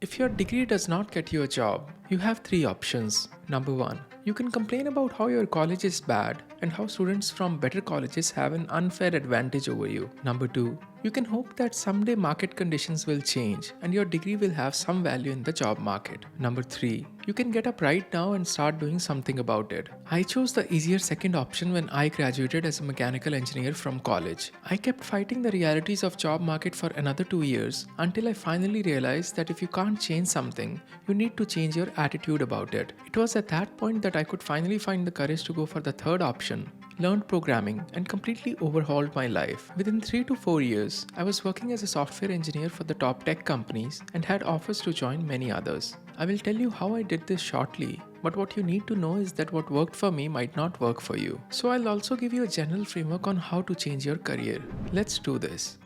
If your degree does not get you a job, you have three options. Number one, you can complain about how your college is bad and how students from better colleges have an unfair advantage over you. Number two, you can hope that someday market conditions will change and your degree will have some value in the job market. Number three, you can get up right now and start doing something about it. I chose the easier second option when I graduated as a mechanical engineer from college. I kept fighting the realities of job market for another 2 years until I finally realized that if you can't change something, you need to change your attitude about it. It was at that point that I could finally find the courage to go for the third option, learned programming, and completely overhauled my life. Within 3 to 4 years, I was working as a software engineer for the top tech companies and had offers to join many others. I will tell you how I did this shortly, but what you need to know is that what worked for me might not work for you. So I'll also give you a general framework on how to change your career. Let's do this.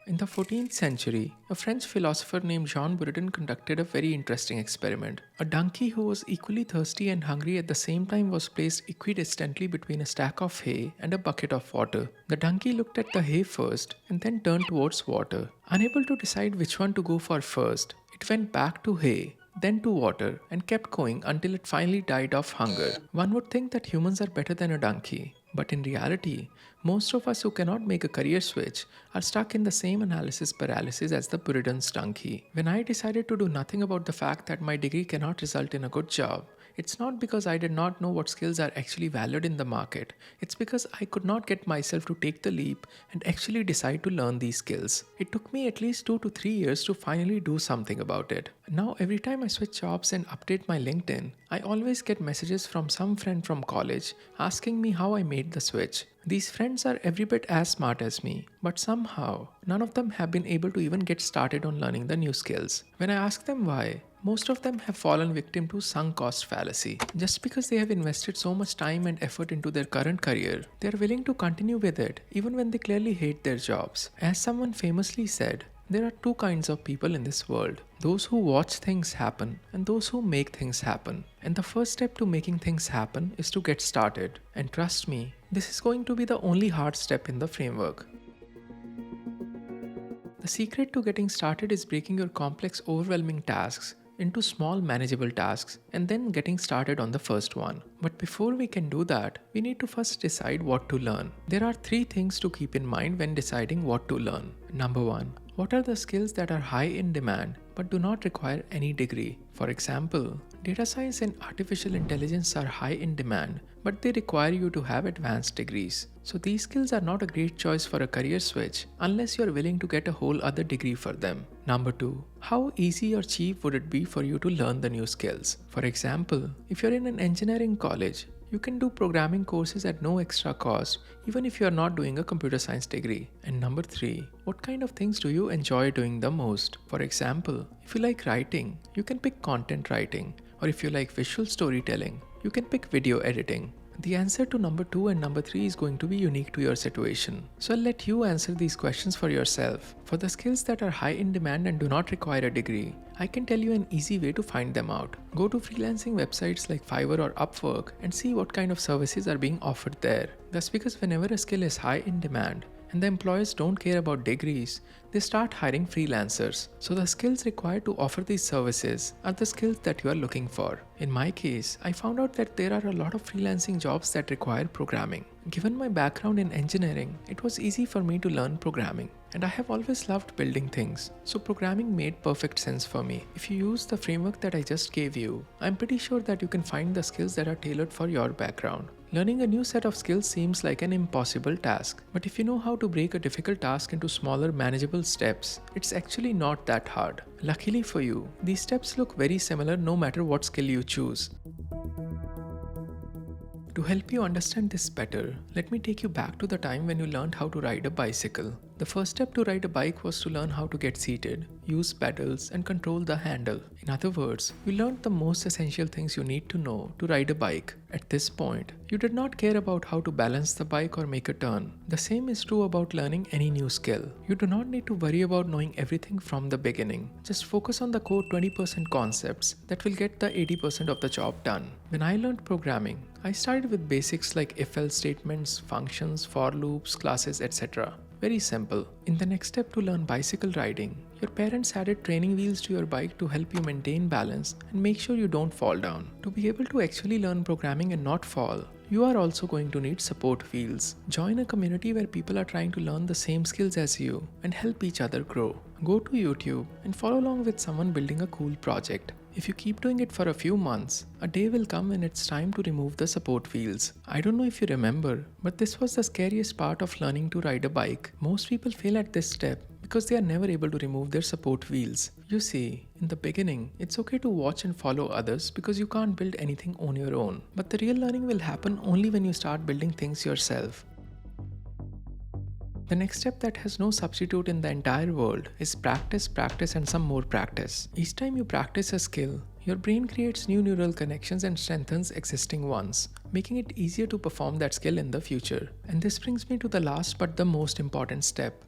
In the 14th century, a French philosopher named Jean Buridan conducted a very interesting experiment. A donkey who was equally thirsty and hungry at the same time was placed equidistantly between a stack of hay and a bucket of water. The donkey looked at the hay first and then turned towards water. Unable to decide which one to go for first, it went back to hay, then to water, and kept going until it finally died of hunger. One would think that humans are better than a donkey, but in reality, most of us who cannot make a career switch are stuck in the same analysis paralysis as the Buridan's donkey. When I decided to do nothing about the fact that my degree cannot result in a good job, it's not because I did not know what skills are actually valued in the market. It's because I could not get myself to take the leap and actually decide to learn these skills. It took me at least 2 to 3 years to finally do something about it. Now, every time I switch jobs and update my LinkedIn, I always get messages from some friend from college asking me how I made the switch. These friends are every bit as smart as me, but somehow, none of them have been able to even get started on learning the new skills. When I ask them why, most of them have fallen victim to sunk cost fallacy. Just because they have invested so much time and effort into their current career, they are willing to continue with it even when they clearly hate their jobs. As someone famously said, there are two kinds of people in this world: those who watch things happen and those who make things happen. And the first step to making things happen is to get started. And trust me, this is going to be the only hard step in the framework. The secret to getting started is breaking your complex, overwhelming tasks into small, manageable tasks and then getting started on the first one. But before we can do that, we need to first decide what to learn. There are three things to keep in mind when deciding what to learn. Number one, what are the skills that are high in demand but do not require any degree? For example, data science and artificial intelligence are high in demand, but they require you to have advanced degrees. So these skills are not a great choice for a career switch unless you are willing to get a whole other degree for them. Number two, how easy or cheap would it be for you to learn the new skills? For example, if you're in an engineering college, you can do programming courses at no extra cost, even if you are not doing a computer science degree. And number three, what kind of things do you enjoy doing the most? For example, if you like writing, you can pick content writing, or if you like visual storytelling, you can pick video editing. The answer to number 2 and number 3 is going to be unique to your situation. So I'll let you answer these questions for yourself. For the skills that are high in demand and do not require a degree, I can tell you an easy way to find them out. Go to freelancing websites like Fiverr or Upwork and see what kind of services are being offered there. That's because whenever a skill is high in demand, and the employers don't care about degrees, they start hiring freelancers. So the skills required to offer these services are the skills that you are looking for. In my case, I found out that there are a lot of freelancing jobs that require programming. Given my background in engineering, it was easy for me to learn programming. And I have always loved building things, so programming made perfect sense for me. If you use the framework that I just gave you, I'm pretty sure that you can find the skills that are tailored for your background. Learning a new set of skills seems like an impossible task, but if you know how to break a difficult task into smaller, manageable steps, it's actually not that hard. Luckily for you, these steps look very similar no matter what skill you choose. To help you understand this better, let me take you back to the time when you learned how to ride a bicycle. The first step to ride a bike was to learn how to get seated, use pedals, and control the handle. In other words, you learned the most essential things you need to know to ride a bike. At this point, you did not care about how to balance the bike or make a turn. The same is true about learning any new skill. You do not need to worry about knowing everything from the beginning. Just focus on the core 20% concepts that will get the 80% of the job done. When I learned programming, I started with basics like if-else statements, functions, for loops, classes, etc. Very simple. In the next step to learn bicycle riding, your parents added training wheels to your bike to help you maintain balance and make sure you don't fall down. To be able to actually learn programming and not fall, you are also going to need support wheels. Join a community where people are trying to learn the same skills as you and help each other grow. Go to YouTube and follow along with someone building a cool project. If you keep doing it for a few months, a day will come when it's time to remove the support wheels. I don't know if you remember, but this was the scariest part of learning to ride a bike. Most people fail at this step because they are never able to remove their support wheels. You see, in the beginning, it's okay to watch and follow others because you can't build anything on your own. But the real learning will happen only when you start building things yourself. The next step that has no substitute in the entire world is practice, practice, and some more practice. Each time you practice a skill, your brain creates new neural connections and strengthens existing ones, making it easier to perform that skill in the future. And this brings me to the last but the most important step.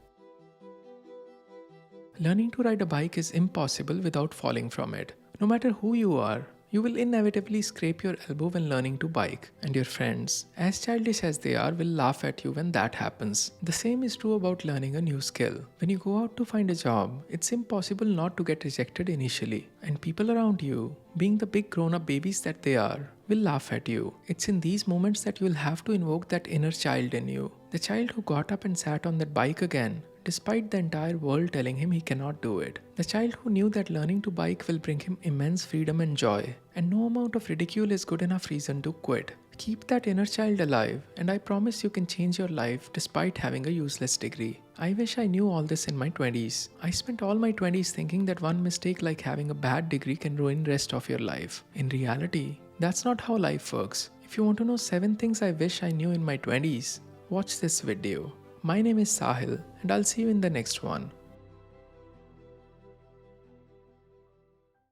Learning to ride a bike is impossible without falling from it. No matter who you are, you will inevitably scrape your elbow when learning to bike, and your friends, as childish as they are, will laugh at you when that happens. The same is true about learning a new skill. When you go out to find a job, it's impossible not to get rejected initially, and people around you, being the big grown-up babies that they are, will laugh at you. It's in these moments that you will have to invoke that inner child in you, the child who got up and sat on that bike again, despite the entire world telling him he cannot do it. The child who knew that learning to bike will bring him immense freedom and joy, and no amount of ridicule is good enough reason to quit. Keep that inner child alive, and I promise you can change your life despite having a useless degree. I wish I knew all this in my 20s. I spent all my 20s thinking that one mistake like having a bad degree can ruin the rest of your life. In reality, that's not how life works. If you want to know 7 things I wish I knew in my 20s, watch this video. My name is Sahil, and I'll see you in the next one.